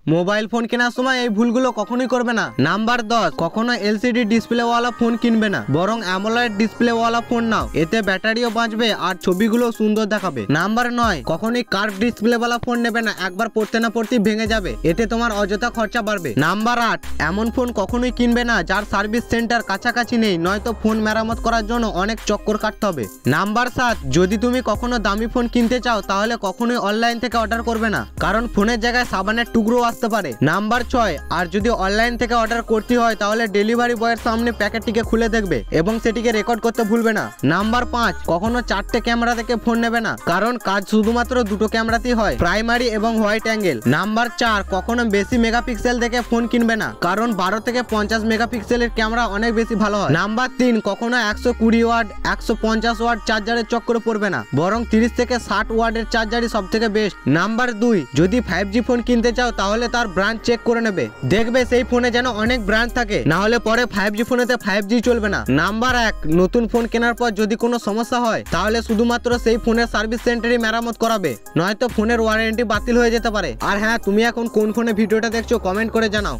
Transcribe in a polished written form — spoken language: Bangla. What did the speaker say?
মোবাইল ফোন কেনার সময় এই ভুলগুলো কখনোই করবে না। নাম্বার 10, কখনো এলসিডি ডিসপ্লে ওয়ালা ফোন কিনবে না, বরং অ্যামোলেড ডিসপ্লে ওয়ালা ফোন নাও। এতে ব্যাটারিও বাঁচবে আর ছবিগুলো সুন্দর দেখাবে। নাম্বার 9, কখনোই কার্ভ ডিসপ্লে ওয়ালা ফোন নেবে না, একবার পড়তে না পড়তেই ভেঙে যাবে, এতে তোমার অযথা খরচা বাড়বে। নাম্বার 8, এমন ফোন কখনোই কিনবে না যার সার্ভিস সেন্টার কাছাকাছি নেই, নয়তো ফোন মেরামত করার জন্য অনেক চক্কর কাটতে হবে। নাম্বার 7, যদি তুমি কখনো দামি ফোন কিনতে চাও তাহলে কখনোই অনলাইন থেকে অর্ডার করবে না, কারণ ফোনের জায়গায় সাবানের টুকরো আসতে পারে। নাম্বার 6, আর যদি অনলাইন থেকে অর্ডার করতে হয় তাহলে ডেলিভারি বয়ের সামনে প্যাকেটটিকে খুলে দেখবে এবং সেটিকে রেকর্ড করতে ভুলবে না। নাম্বার 5, কখনো 4টে ক্যামেরা থেকে ফোন নেবে না, কারণ কাজ শুধুমাত্র 2টো ক্যামেরাতেই হয়, প্রাইমারি এবং হোয়াইট অ্যাঙ্গেল। নাম্বার 4, কখনো বেশি মেগাপিক্সেল থেকে ফোন কিনবে না, কারণ 12 থেকে 50 মেগাপিক্সেলের ক্যামেরা অনেক বেশি ভালো হয়। নাম্বার 3, কখনো 120 ওয়াট 150 ওয়াট চার্জারের চক্করে পড়বে না, বরং 30 থেকে 60 ওয়াটের চার্জারই সব থেকে বেস্ট। নাম্বার 2, যদি 5G ফোন কিনতে চাও তাহলে তার ব্র্যান্ড চেক করে নেবে, দেখবে সেই ফোনে যেন অনেক ব্র্যান্ড থাকে, না হলে পরে 5G ফোনেতে 5G চলবে না। নাম্বার 1, নতুন ফোন কেনার পর যদি কোনো সমস্যা হয় তাহলে শুধুমাত্র সেই ফোনের সার্ভিস সেন্টারই মেরামত করাবে, নয়তো ফোনের ওয়ারেন্টি বাতিল হয়ে যেতে পারে। আর হ্যাঁ, তুমি এখন কোন ফোনে ভিডিওটা দেখছো কমেন্ট করে জানাও।